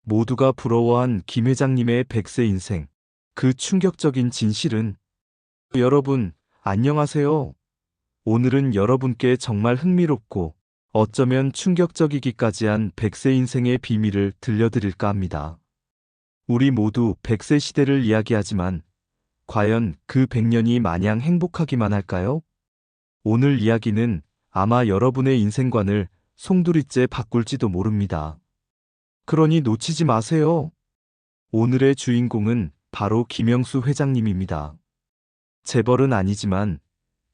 모두가 부러워한 김 회장님의 100세 인생. 그 충격적인 진실은 여러분, 안녕하세요. 오늘은 여러분께 정말 흥미롭고 어쩌면 충격적이기까지 한 100세 인생의 비밀을 들려드릴까 합니다. 우리 모두 100세 시대를 이야기하지만 과연 그 100년이 마냥 행복하기만 할까요? 오늘 이야기는 아마 여러분의 인생관을 송두리째 바꿀지도 모릅니다. 그러니 놓치지 마세요. 오늘의 주인공은 바로 김영수 회장님입니다. 재벌은 아니지만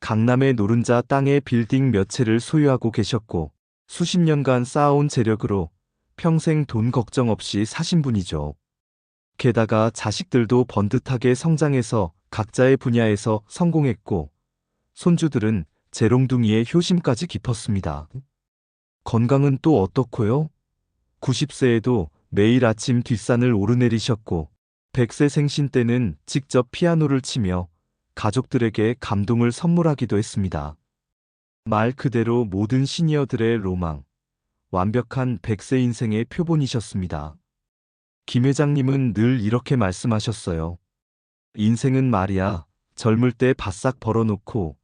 강남의 노른자 땅에 빌딩 몇 채를 소유하고 계셨고 수십 년간 쌓아온 재력으로 평생 돈 걱정 없이 사신 분이죠. 게다가 자식들도 번듯하게 성장해서 각자의 분야에서 성공했고 손주들은 재롱둥이의 효심까지 깊었습니다. 건강은 또 어떻고요? 90세에도 매일 아침 뒷산을 오르내리셨고 100세 생신 때는 직접 피아노를 치며 가족들에게 감동을 선물하기도 했습니다. 말 그대로 모든 시니어들의 로망, 완벽한 100세 인생의 표본이셨습니다. 김 회장님은 늘 이렇게 말씀하셨어요. 인생은 말이야, 젊을 때 바싹 벌어놓고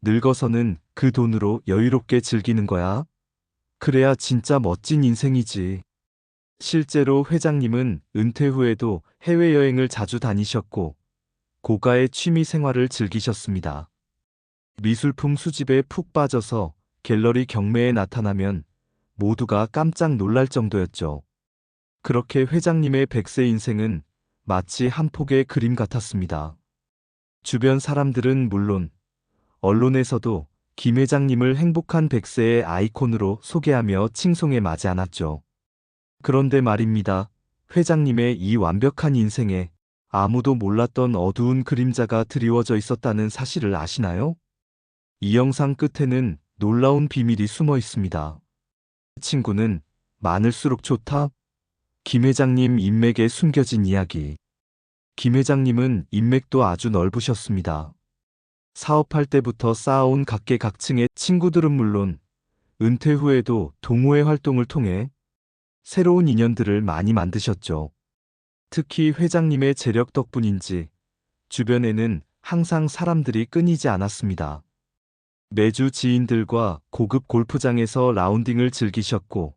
늙어서는 그 돈으로 여유롭게 즐기는 거야. 그래야 진짜 멋진 인생이지. 실제로 회장님은 은퇴 후에도 해외여행을 자주 다니셨고 고가의 취미 생활을 즐기셨습니다. 미술품 수집에 푹 빠져서 갤러리 경매에 나타나면 모두가 깜짝 놀랄 정도였죠. 그렇게 회장님의 100세 인생은 마치 한 폭의 그림 같았습니다. 주변 사람들은 물론 언론에서도 김 회장님을 행복한 100세의 아이콘으로 소개하며 칭송에 마지 않았죠. 그런데 말입니다. 회장님의 이 완벽한 인생에 아무도 몰랐던 어두운 그림자가 드리워져 있었다는 사실을 아시나요? 이 영상 끝에는 놀라운 비밀이 숨어 있습니다. 친구는 많을수록 좋다. 김 회장님 인맥에 숨겨진 이야기. 김 회장님은 인맥도 아주 넓으셨습니다. 사업할 때부터 쌓아온 각계각층의 친구들은 물론 은퇴 후에도 동호회 활동을 통해 새로운 인연들을 많이 만드셨죠. 특히 회장님의 재력 덕분인지 주변에는 항상 사람들이 끊이지 않았습니다. 매주 지인들과 고급 골프장에서 라운딩을 즐기셨고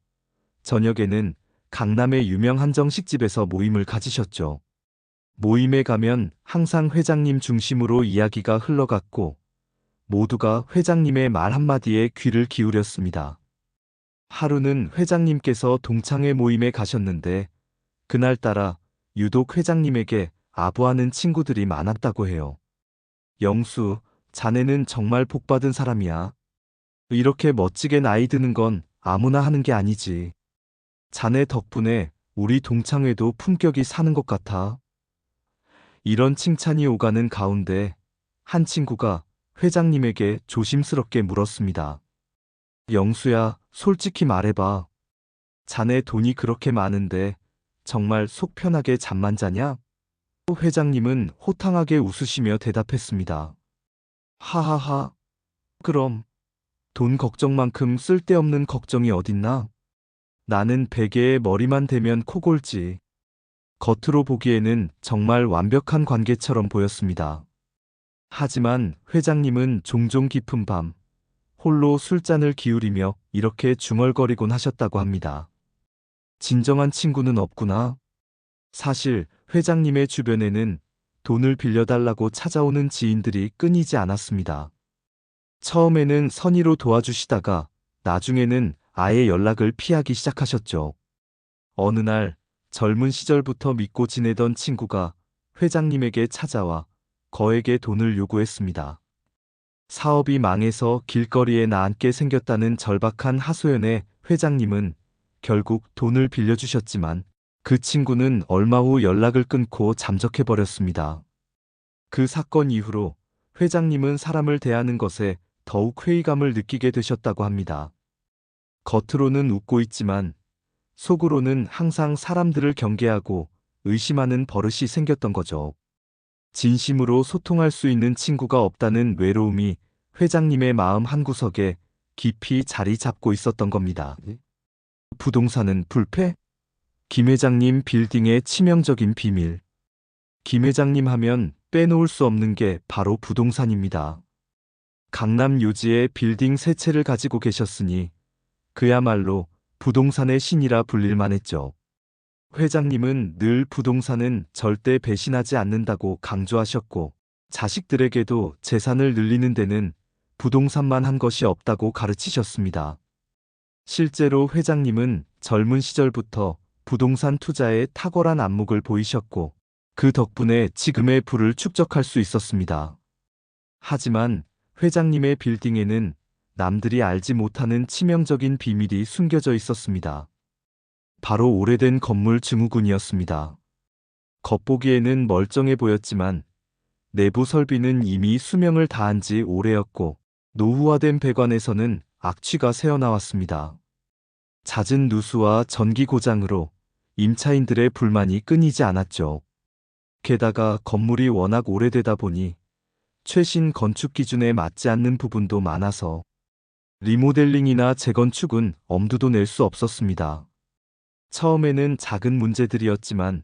저녁에는 강남의 유명 한정식집에서 모임을 가지셨죠. 모임에 가면 항상 회장님 중심으로 이야기가 흘러갔고 모두가 회장님의 말 한마디에 귀를 기울였습니다. 하루는 회장님께서 동창회 모임에 가셨는데 그날따라 유독 회장님에게 아부하는 친구들이 많았다고 해요. 영수, 자네는 정말 복받은 사람이야. 이렇게 멋지게 나이 드는 건 아무나 하는 게 아니지. 자네 덕분에 우리 동창회도 품격이 사는 것 같아. 이런 칭찬이 오가는 가운데 한 친구가 회장님에게 조심스럽게 물었습니다. 영수야, 솔직히 말해봐. 자네 돈이 그렇게 많은데 정말 속 편하게 잠만 자냐? 회장님은 호탕하게 웃으시며 대답했습니다. 하하하. 그럼 돈 걱정만큼 쓸데없는 걱정이 어딨나? 나는 베개에 머리만 대면 코골지. 겉으로 보기에는 정말 완벽한 관계처럼 보였습니다. 하지만 회장님은 종종 깊은 밤 홀로 술잔을 기울이며 이렇게 중얼거리곤 하셨다고 합니다. 진정한 친구는 없구나. 사실 회장님의 주변에는 돈을 빌려달라고 찾아오는 지인들이 끊이지 않았습니다. 처음에는 선의로 도와주시다가 나중에는 아예 연락을 피하기 시작하셨죠. 어느 날 젊은 시절부터 믿고 지내던 친구가 회장님에게 찾아와 거액의 돈을 요구했습니다. 사업이 망해서 길거리에 나앉게 생겼다는 절박한 하소연에 회장님은 결국 돈을 빌려주셨지만 그 친구는 얼마 후 연락을 끊고 잠적해버렸습니다. 그 사건 이후로 회장님은 사람을 대하는 것에 더욱 회의감을 느끼게 되셨다고 합니다. 겉으로는 웃고 있지만 속으로는 항상 사람들을 경계하고 의심하는 버릇이 생겼던 거죠. 진심으로 소통할 수 있는 친구가 없다는 외로움이 회장님의 마음 한구석에 깊이 자리 잡고 있었던 겁니다. 부동산은 불패? 김 회장님 빌딩의 치명적인 비밀. 김 회장님 하면 빼놓을 수 없는 게 바로 부동산입니다. 강남 요지에 빌딩 세 채를 가지고 계셨으니 그야말로 부동산의 신이라 불릴 만했죠. 회장님은 늘 부동산은 절대 배신하지 않는다고 강조하셨고, 자식들에게도 재산을 늘리는 데는 부동산만 한 것이 없다고 가르치셨습니다. 실제로 회장님은 젊은 시절부터 부동산 투자에 탁월한 안목을 보이셨고, 그 덕분에 지금의 부를 축적할 수 있었습니다. 하지만 회장님의 빌딩에는 남들이 알지 못하는 치명적인 비밀이 숨겨져 있었습니다. 바로 오래된 건물 증후군이었습니다. 겉보기에는 멀쩡해 보였지만 내부 설비는 이미 수명을 다한 지 오래였고, 노후화된 배관에서는 악취가 새어나왔습니다. 잦은 누수와 전기 고장으로 임차인들의 불만이 끊이지 않았죠. 게다가 건물이 워낙 오래되다 보니 최신 건축 기준에 맞지 않는 부분도 많아서 리모델링이나 재건축은 엄두도 낼 수 없었습니다. 처음에는 작은 문제들이었지만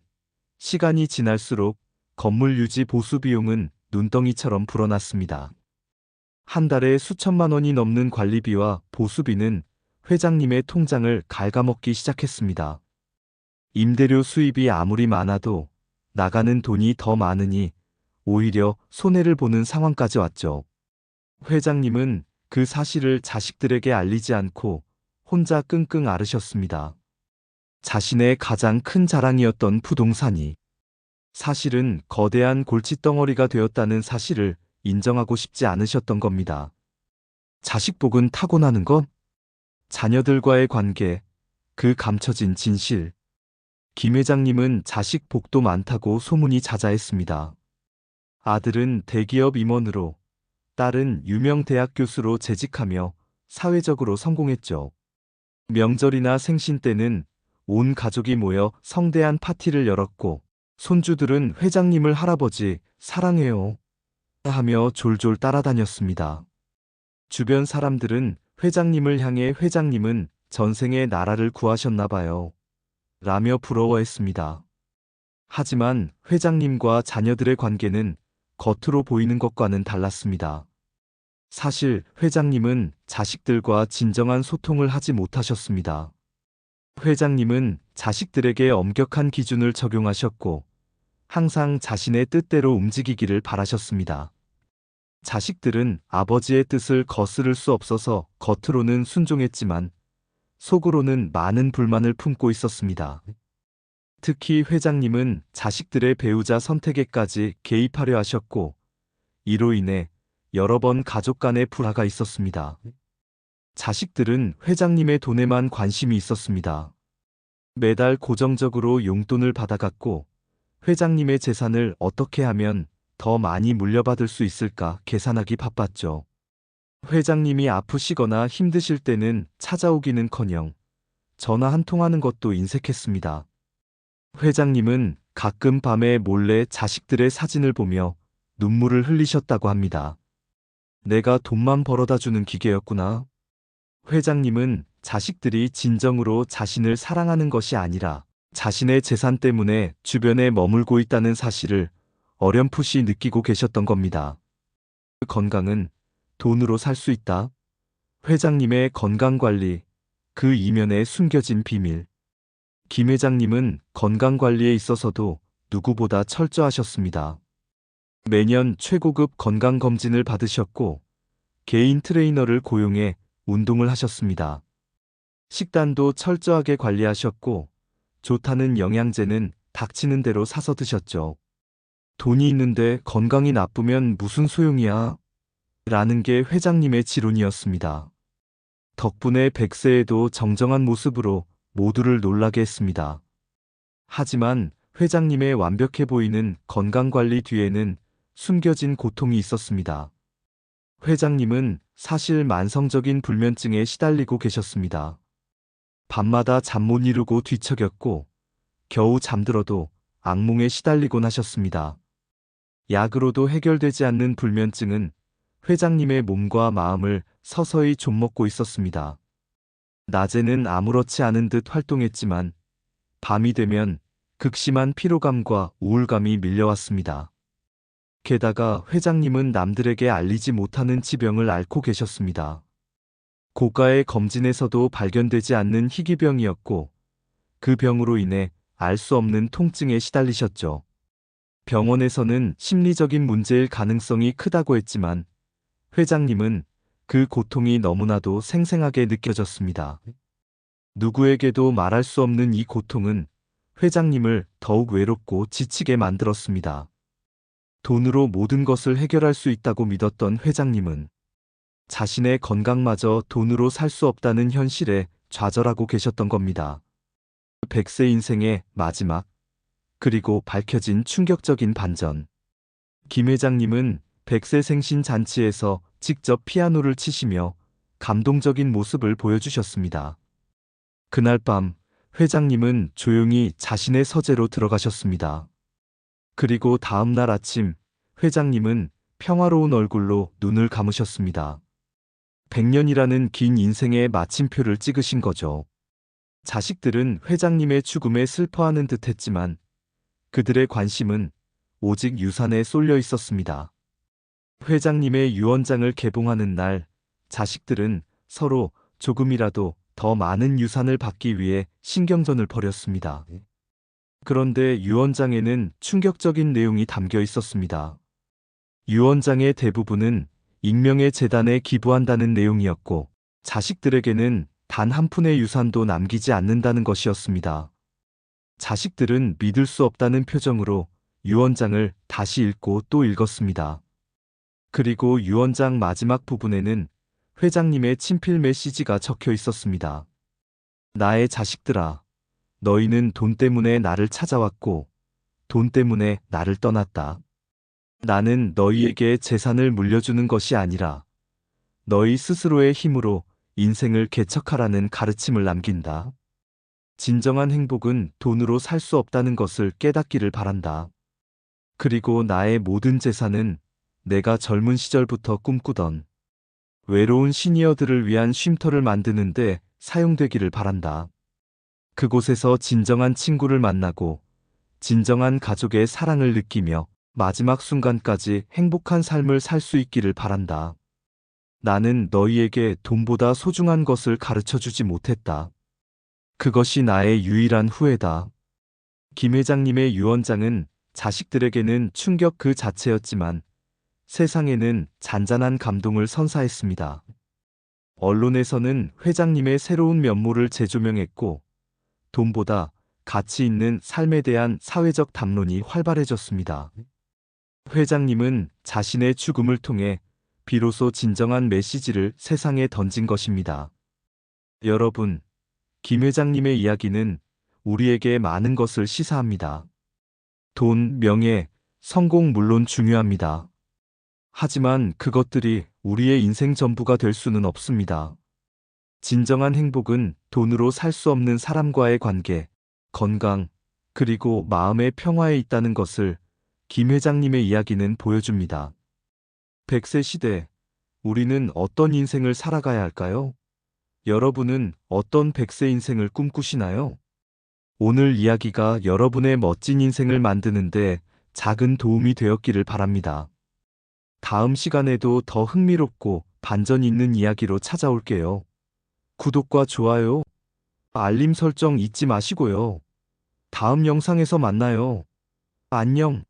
시간이 지날수록 건물 유지 보수 비용은 눈덩이처럼 불어났습니다. 한 달에 수천만 원이 넘는 관리비와 보수비는 회장님의 통장을 갉아먹기 시작했습니다. 임대료 수입이 아무리 많아도 나가는 돈이 더 많으니 오히려 손해를 보는 상황까지 왔죠. 회장님은 그 사실을 자식들에게 알리지 않고 혼자 끙끙 앓으셨습니다. 자신의 가장 큰 자랑이었던 부동산이 사실은 거대한 골칫덩어리가 되었다는 사실을 인정하고 싶지 않으셨던 겁니다. 자식 복은 타고나는 것? 자녀들과의 관계, 그 감춰진 진실. 김 회장님은 자식 복도 많다고 소문이 자자했습니다. 아들은 대기업 임원으로, 딸은 유명 대학 교수로 재직하며 사회적으로 성공했죠. 명절이나 생신 때는 온 가족이 모여 성대한 파티를 열었고, 손주들은 회장님을 할아버지 사랑해요 하며 졸졸 따라다녔습니다. 주변 사람들은 회장님을 향해 회장님은 전생에 나라를 구하셨나 봐요 라며 부러워했습니다. 하지만 회장님과 자녀들의 관계는 겉으로 보이는 것과는 달랐습니다. 사실 회장님은 자식들과 진정한 소통을 하지 못하셨습니다. 회장님은 자식들에게 엄격한 기준을 적용하셨고 항상 자신의 뜻대로 움직이기를 바라셨습니다. 자식들은 아버지의 뜻을 거스를 수 없어서 겉으로는 순종했지만 속으로는 많은 불만을 품고 있었습니다. 특히 회장님은 자식들의 배우자 선택에까지 개입하려 하셨고 이로 인해 여러 번 가족 간의 불화가 있었습니다. 자식들은 회장님의 돈에만 관심이 있었습니다. 매달 고정적으로 용돈을 받아갔고 회장님의 재산을 어떻게 하면 더 많이 물려받을 수 있을까 계산하기 바빴죠. 회장님이 아프시거나 힘드실 때는 찾아오기는커녕 전화 한 통하는 것도 인색했습니다. 회장님은 가끔 밤에 몰래 자식들의 사진을 보며 눈물을 흘리셨다고 합니다. 내가 돈만 벌어다 주는 기계였구나. 회장님은 자식들이 진정으로 자신을 사랑하는 것이 아니라 자신의 재산 때문에 주변에 머물고 있다는 사실을 어렴풋이 느끼고 계셨던 겁니다. 건강은 돈으로 살 수 있다. 회장님의 건강관리, 그 이면에 숨겨진 비밀. 김 회장님은 건강관리에 있어서도 누구보다 철저하셨습니다. 매년 최고급 건강검진을 받으셨고 개인 트레이너를 고용해 운동을 하셨습니다. 식단도 철저하게 관리하셨고 좋다는 영양제는 닥치는 대로 사서 드셨죠. 돈이 있는데 건강이 나쁘면 무슨 소용이야? 라는 게 회장님의 지론이었습니다. 덕분에 100세에도 정정한 모습으로 모두를 놀라게 했습니다. 하지만 회장님의 완벽해 보이는 건강관리 뒤에는 숨겨진 고통이 있었습니다. 회장님은 사실 만성적인 불면증에 시달리고 계셨습니다. 밤마다 잠 못 이루고 뒤척였고 겨우 잠들어도 악몽에 시달리곤 하셨습니다. 약으로도 해결되지 않는 불면증은 회장님의 몸과 마음을 서서히 좀먹고 있었습니다. 낮에는 아무렇지 않은 듯 활동했지만 밤이 되면 극심한 피로감과 우울감이 밀려왔습니다. 게다가 회장님은 남들에게 알리지 못하는 지병을 앓고 계셨습니다. 고가의 검진에서도 발견되지 않는 희귀병이었고 그 병으로 인해 알 수 없는 통증에 시달리셨죠. 병원에서는 심리적인 문제일 가능성이 크다고 했지만 회장님은 그 고통이 너무나도 생생하게 느껴졌습니다. 누구에게도 말할 수 없는 이 고통은 회장님을 더욱 외롭고 지치게 만들었습니다. 돈으로 모든 것을 해결할 수 있다고 믿었던 회장님은 자신의 건강마저 돈으로 살 수 없다는 현실에 좌절하고 계셨던 겁니다. 100세 인생의 마지막, 그리고 밝혀진 충격적인 반전. 김 회장님은 100세 생신 잔치에서 직접 피아노를 치시며 감동적인 모습을 보여주셨습니다. 그날 밤 회장님은 조용히 자신의 서재로 들어가셨습니다. 그리고 다음 날 아침 회장님은 평화로운 얼굴로 눈을 감으셨습니다. 100년이라는 긴 인생의 마침표를 찍으신 거죠. 자식들은 회장님의 죽음에 슬퍼하는 듯 했지만 그들의 관심은 오직 유산에 쏠려 있었습니다. 회장님의 유언장을 개봉하는 날, 자식들은 서로 조금이라도 더 많은 유산을 받기 위해 신경전을 벌였습니다. 그런데 유언장에는 충격적인 내용이 담겨 있었습니다. 유언장의 대부분은 익명의 재단에 기부한다는 내용이었고, 자식들에게는 단 한 푼의 유산도 남기지 않는다는 것이었습니다. 자식들은 믿을 수 없다는 표정으로 유언장을 다시 읽고 또 읽었습니다. 그리고 유언장 마지막 부분에는 회장님의 친필 메시지가 적혀 있었습니다. 나의 자식들아, 너희는 돈 때문에 나를 찾아왔고, 돈 때문에 나를 떠났다. 나는 너희에게 재산을 물려주는 것이 아니라, 너희 스스로의 힘으로 인생을 개척하라는 가르침을 남긴다. 진정한 행복은 돈으로 살 수 없다는 것을 깨닫기를 바란다. 그리고 나의 모든 재산은 내가 젊은 시절부터 꿈꾸던 외로운 시니어들을 위한 쉼터를 만드는데 사용되기를 바란다. 그곳에서 진정한 친구를 만나고 진정한 가족의 사랑을 느끼며 마지막 순간까지 행복한 삶을 살 수 있기를 바란다. 나는 너희에게 돈보다 소중한 것을 가르쳐 주지 못했다. 그것이 나의 유일한 후회다. 김 회장님의 유언장은 자식들에게는 충격 그 자체였지만 세상에는 잔잔한 감동을 선사했습니다. 언론에서는 회장님의 새로운 면모를 재조명했고 돈보다 가치 있는 삶에 대한 사회적 담론이 활발해졌습니다. 회장님은 자신의 죽음을 통해 비로소 진정한 메시지를 세상에 던진 것입니다. 여러분, 김 회장님의 이야기는 우리에게 많은 것을 시사합니다. 돈, 명예, 성공 물론 중요합니다. 하지만 그것들이 우리의 인생 전부가 될 수는 없습니다. 진정한 행복은 돈으로 살 수 없는 사람과의 관계, 건강, 그리고 마음의 평화에 있다는 것을 김 회장님의 이야기는 보여줍니다. 100세 시대, 우리는 어떤 인생을 살아가야 할까요? 여러분은 어떤 100세 인생을 꿈꾸시나요? 오늘 이야기가 여러분의 멋진 인생을 만드는데 작은 도움이 되었기를 바랍니다. 다음 시간에도 더 흥미롭고 반전 있는 이야기로 찾아올게요. 구독과 좋아요, 알림 설정 잊지 마시고요. 다음 영상에서 만나요. 안녕.